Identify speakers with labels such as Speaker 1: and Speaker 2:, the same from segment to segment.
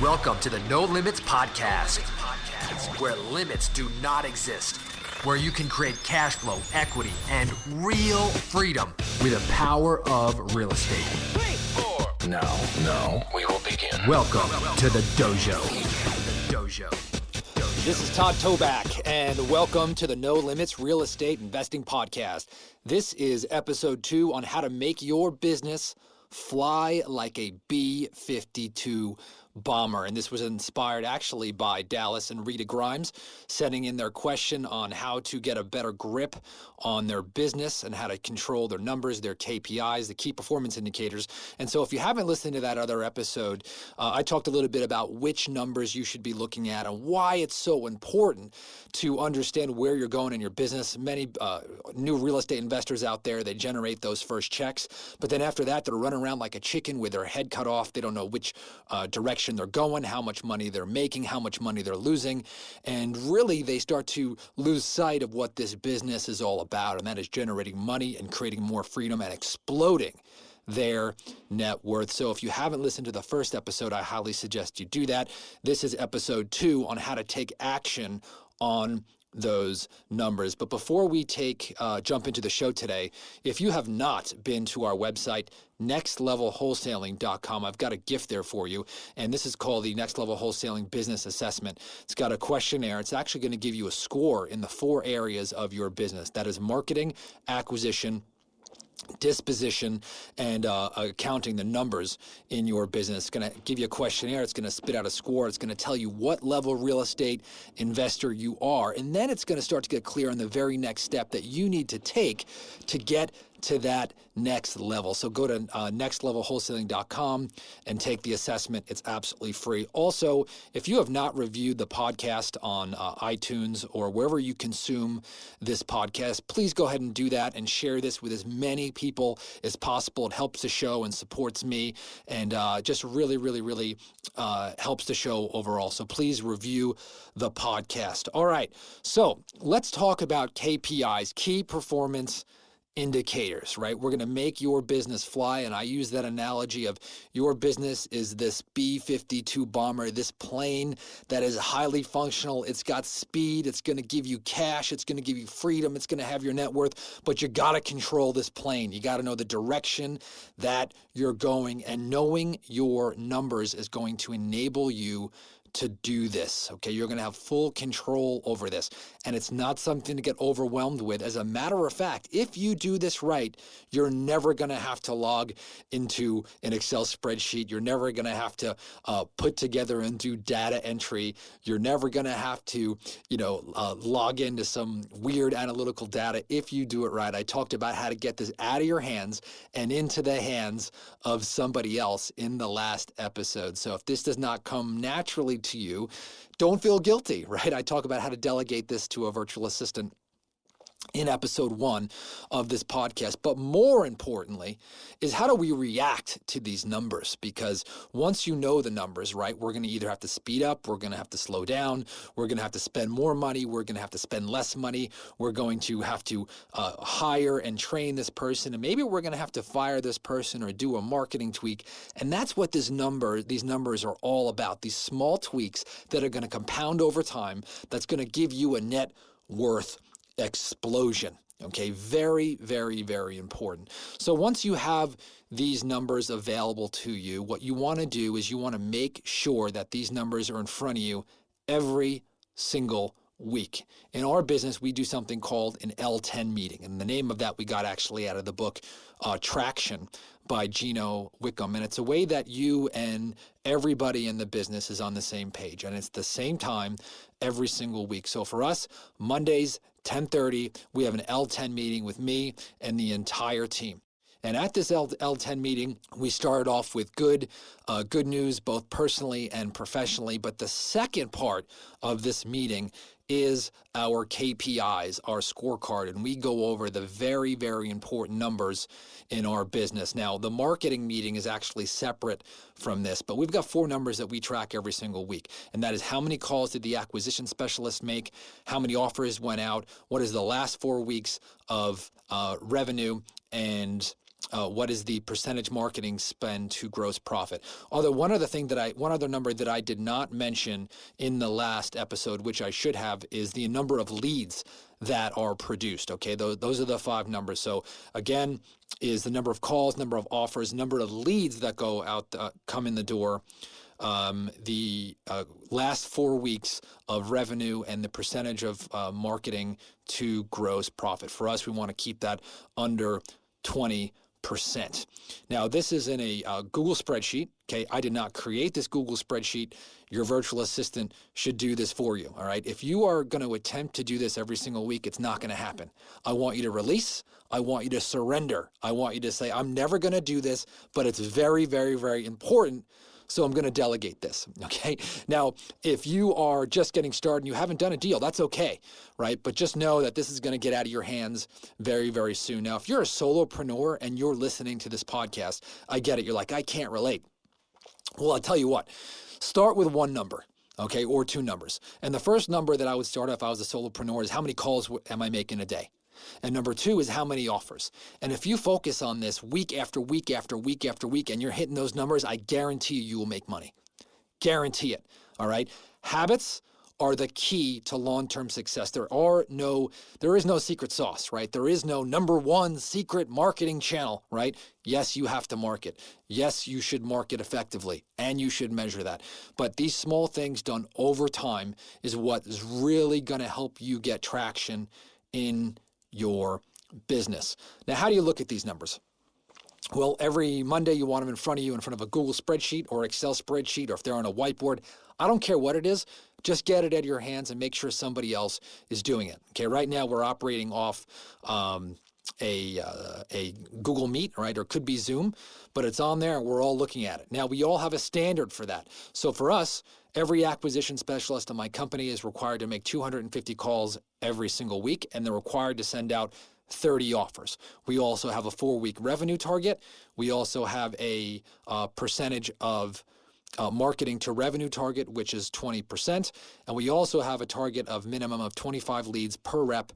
Speaker 1: Welcome to the No Limits Podcast, where limits do not exist, where you can create cash flow, equity, and real freedom with the power of real estate.
Speaker 2: 3, 4. Now, we will begin.
Speaker 1: Welcome to the dojo.
Speaker 3: This is Todd Toback, and welcome to the No Limits Real Estate Investing Podcast. This is episode 2 on how to make your business fly like a B52 bomber. And this was inspired actually by Dallas and Rita Grimes sending in their question on how to get a better grip on their business and how to control their numbers, their KPIs, the key performance indicators. And so if you haven't listened to that other episode, I talked a little bit about which numbers you should be looking at and why it's so important to understand where you're going in your business. Many new real estate investors out there, they generate those first checks, but then after that, they're running around like a chicken with their head cut off. They don't know which direction they're going, how much money they're making, how much money they're losing, and really they start to lose sight of what this business is all about, and that is generating money and creating more freedom and exploding their net worth. So if you haven't listened to the first episode, I highly suggest you do that. This is episode 2 on how to take action on those numbers. But before we jump into the show today, if you have not been to our website, nextlevelwholesaling.com, I've got a gift there for you. And this is called the Next Level Wholesaling Business Assessment. It's got a questionnaire. It's actually going to give you a score in the 4 areas of your business. That is marketing, acquisition, disposition, and accounting, the numbers in your business. It's going to give you a questionnaire. It's going to spit out a score. It's going to tell you what level real estate investor you are. And then it's going to start to get clear on the very next step that you need to take to get to that next level. So go to nextlevelwholesaling.com and take the assessment. It's absolutely free. Also, if you have not reviewed the podcast on iTunes or wherever you consume this podcast, please go ahead and do that and share this with as many people as possible. It helps the show and supports me, and just really, really, really helps the show overall. So please review the podcast. All right, so let's talk about KPIs, key performance indicators, right? We're going to make your business fly, and I use that analogy of your business is this B52 bomber, this plane that is highly functional. It's got speed. It's going to give you cash. It's going to give you freedom. It's going to have your net worth, but you got to control this plane. You got to know the direction that you're going, and knowing your numbers is going to enable you to do this, okay? You're going to have full control over this, and it's not something to get overwhelmed with. As a matter of fact, if you do this right, you're never going to have to log into an Excel spreadsheet. You're never going to have to put together and do data entry. You're never going to have to, log into some weird analytical data if you do it right. I talked about how to get this out of your hands and into the hands of somebody else in the last episode. So if this does not come naturally to you, don't feel guilty, right? I talk about how to delegate this to a virtual assistant in episode 1 of this podcast. But more importantly is how do we react to these numbers? Because once you know the numbers, right, we're going to either have to speed up, we're going to have to slow down, we're going to have to spend more money, we're going to have to spend less money, we're going to have to hire and train this person, and maybe we're going to have to fire this person or do a marketing tweak. And that's what these numbers are all about, these small tweaks that are going to compound over time, that's going to give you a net worth explosion. Okay, very, very, very important. So once you have these numbers available to you, what you want to do is you want to make sure that these numbers are in front of you every single week. In our business, we do something called an L10 meeting, and the name of that we got actually out of the book Traction by Gino Wickham. And it's a way that you and everybody in the business is on the same page, and it's the same time every single week. So for us, Mondays, 10:30, we have an L10 meeting with me and the entire team. And at this L10 meeting, we started off with good news, both personally and professionally. But the second part of this meeting is our KPIs, our scorecard, and we go over the very, very important numbers in our business. Now, the marketing meeting is actually separate from this, but we've got 4 numbers that we track every single week, and that is how many calls did the acquisition specialist make, how many offers went out, what is the last 4 weeks of revenue, and what is the percentage marketing spend to gross profit. Although one other number that I did not mention in the last episode, which I should have, is the number of leads that are produced. Okay, those are the 5 numbers. So again, is the number of calls, number of offers, number of leads that go out, come in the door, the last 4 weeks of revenue, and the percentage of marketing to gross profit. For us, we want to keep that under 20%. Now, this is in a Google spreadsheet. Okay, I did not create this Google spreadsheet. Your virtual assistant should do this for you. All right. If you are going to attempt to do this every single week, it's not going to happen. I want you to release. I want you to surrender. I want you to say, I'm never going to do this, but it's very, very, very important. So I'm going to delegate this, okay? Now, if you are just getting started and you haven't done a deal, that's okay, right? But just know that this is going to get out of your hands very, very soon. Now, if you're a solopreneur and you're listening to this podcast, I get it. You're like, I can't relate. Well, I'll tell you what. Start with 1 number, okay, or 2 numbers. And the first number that I would start if I was a solopreneur is how many calls am I making a day? And number 2 is how many offers. And if you focus on this week after week after week after week and you're hitting those numbers, I guarantee you will make money. Guarantee it. All right. Habits are the key to long-term success. There is no secret sauce, right? There is no number 1 secret marketing channel, right? Yes, you have to market. Yes, you should market effectively, and you should measure that. But these small things done over time is what is really going to help you get traction in your business. Now, how do you look at these numbers? Well, every Monday you want them in front of you, in front of a Google spreadsheet or Excel spreadsheet, or if they're on a whiteboard. I don't care what it is. Just get it out of your hands and make sure somebody else is doing it. Okay, right now we're operating off a Google Meet, right, or could be Zoom, but it's on there and we're all looking at it. Now, we all have a standard for that. So for us, every acquisition specialist in my company is required to make 250 calls every single week, and they're required to send out 30 offers. We also have a 4-week revenue target. We also have a percentage of marketing to revenue target, which is 20%. And we also have a target of minimum of 25 leads per rep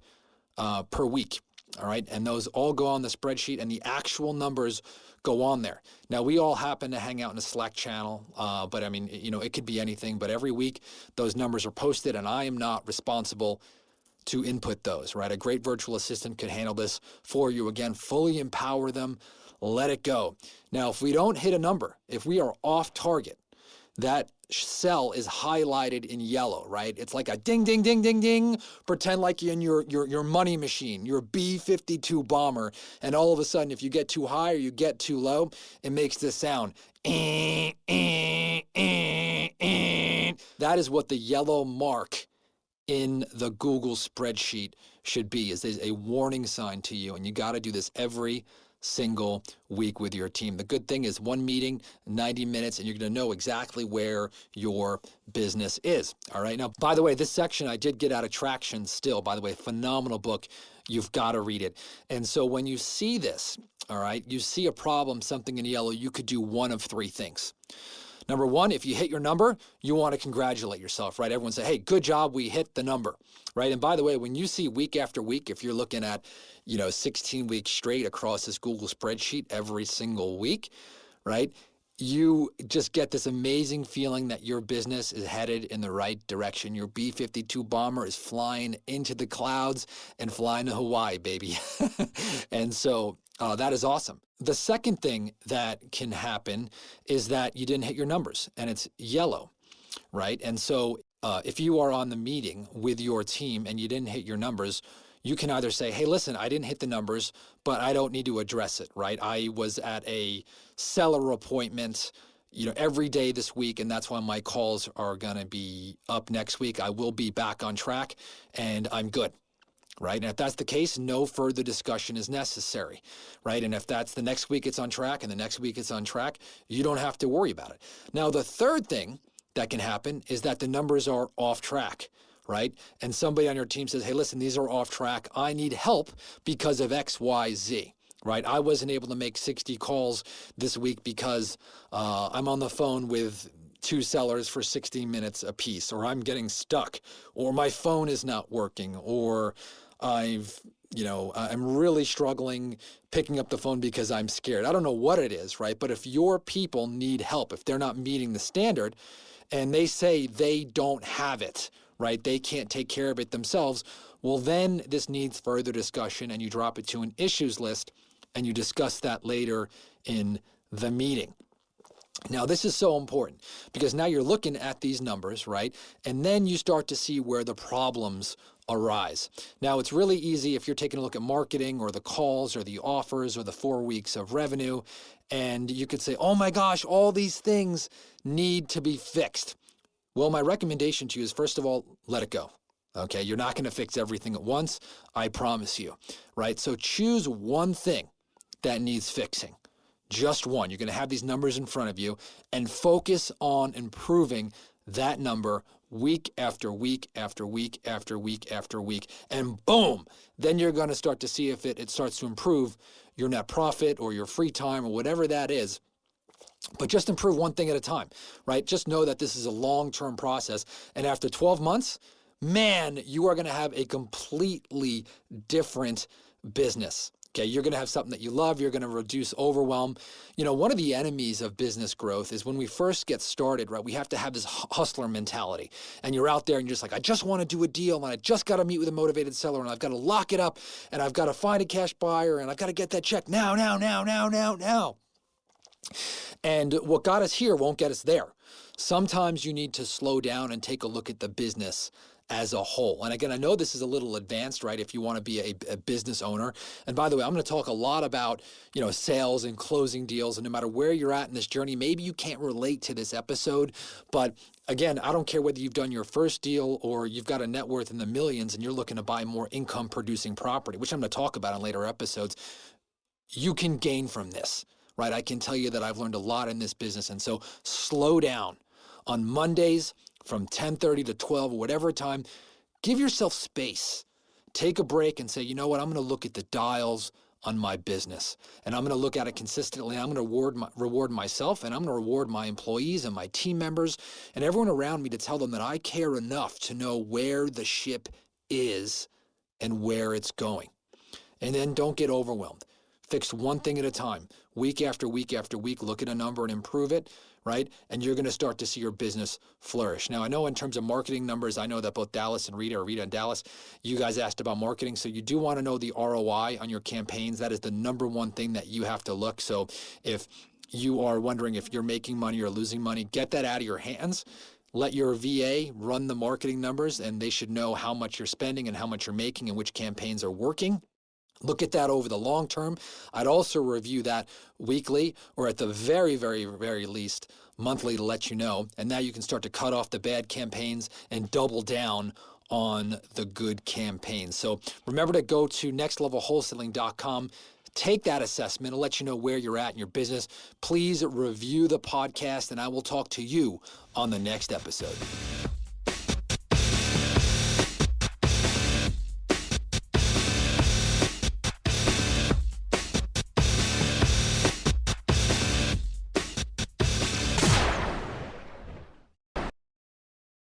Speaker 3: per week. All right. And those all go on the spreadsheet, and the actual numbers go on there. Now, we all happen to hang out in a Slack channel, but I mean, it could be anything. But every week those numbers are posted, and I am not responsible to input those, right? A great virtual assistant could handle this for you. Again, fully empower them, let it go. Now, if we don't hit a number, if we are off target, that cell is highlighted in yellow, right? It's like a ding, ding, ding, ding, ding. Pretend like you're in your money machine, your B52 bomber, and all of a sudden, if you get too high or you get too low, it makes this sound. That is what the yellow mark in the Google spreadsheet should be, is a warning sign to you, and you got to do this every single week with your team. The good thing is 1 meeting, 90 minutes, and you're going to know exactly where your business is. All right. Now, by the way, this section I did get out of Traction Still. By the way, phenomenal book. You've got to read it. And so when you see this, all right, you see a problem, something in yellow, you could do one of 3 things. Number 1, if you hit your number, you want to congratulate yourself, right? Everyone say, hey, good job, we hit the number, right? And by the way, when you see week after week, if you're looking at, 16 weeks straight across this Google spreadsheet every single week, right? You just get this amazing feeling that your business is headed in the right direction. Your B52 bomber is flying into the clouds and flying to Hawaii, baby. And so that is awesome. The second thing that can happen is that you didn't hit your numbers, and it's yellow, right? And so if you are on the meeting with your team and you didn't hit your numbers, you can either say, hey, listen, I didn't hit the numbers, but I don't need to address it, right? I was at a seller appointment, every day this week, and that's why my calls are going to be up next week. I will be back on track, and I'm good. Right. And if that's the case, no further discussion is necessary. Right. And if that's the next week it's on track and the next week it's on track, you don't have to worry about it. Now, the third thing that can happen is that the numbers are off track. Right. And somebody on your team says, hey, listen, these are off track. I need help because of X, Y, Z. Right. I wasn't able to make 60 calls this week because I'm on the phone with 2 sellers for 60 minutes a piece, or I'm getting stuck, or my phone is not working, or I've I'm really struggling picking up the phone because I'm scared. I don't know what it is, right? But if your people need help, if they're not meeting the standard and they say they don't have it, right? They can't take care of it themselves. Well, then this needs further discussion and you drop it to an issues list and you discuss that later in the meeting. Now, this is so important because now you're looking at these numbers, right? And then you start to see where the problems arise. Now, it's really easy if you're taking a look at marketing or the calls or the offers or the 4 weeks of revenue, and you could say, oh my gosh, all these things need to be fixed. Well, my recommendation to you is, first of all, let it go. Okay, you're not going to fix everything at once, I promise you, right? So choose one thing that needs fixing. Just one. You're going to have these numbers in front of you and focus on improving that number week after week after week after week after week. And boom, then you're going to start to see if it starts to improve your net profit or your free time or whatever that is. But just improve one thing at a time, right? Just know that this is a long-term process. And after 12 months, man, you are going to have a completely different business. Okay, you're going to have something that you love. You're going to reduce overwhelm. One of the enemies of business growth is when we first get started, right? We have to have this hustler mentality. And you're out there and you're just like, I just want to do a deal and I just got to meet with a motivated seller and I've got to lock it up and I've got to find a cash buyer and I've got to get that check now. And what got us here won't get us there. Sometimes you need to slow down and take a look at the business as a whole. And again, I know this is a little advanced, right? If you want to be a business owner. And by the way, I'm going to talk a lot about, sales and closing deals. And no matter where you're at in this journey, maybe you can't relate to this episode, but again, I don't care whether you've done your first deal or you've got a net worth in the millions and you're looking to buy more income producing property, which I'm going to talk about in later episodes. You can gain from this, right? I can tell you that I've learned a lot in this business. And so slow down. On Mondays, from 10:30 to 12 or whatever time, give yourself space. Take a break and say, you know what, I'm going to look at the dials on my business and I'm going to look at it consistently. I'm going to reward myself and I'm going to reward my employees and my team members and everyone around me to tell them that I care enough to know where the ship is and where it's going. And then don't get overwhelmed. Fix one thing at a time, week after week after week, look at a number and improve it, right? And you're going to start to see your business flourish. Now, I know in terms of marketing numbers, I know that both Dallas and Rita and Dallas, you guys asked about marketing. So you do want to know the ROI on your campaigns. That is the number one thing that you have to look. So if you are wondering if you're making money or losing money, get that out of your hands. Let your VA run the marketing numbers and they should know how much you're spending and how much you're making and which campaigns are working. Look at that over the long term. I'd also review that weekly or at the very, very, very least monthly to let you know. And now you can start to cut off the bad campaigns and double down on the good campaigns. So remember to go to nextlevelwholesaling.com. Take that assessment. It'll let you know where you're at in your business. Please review the podcast and I will talk to you on the next episode.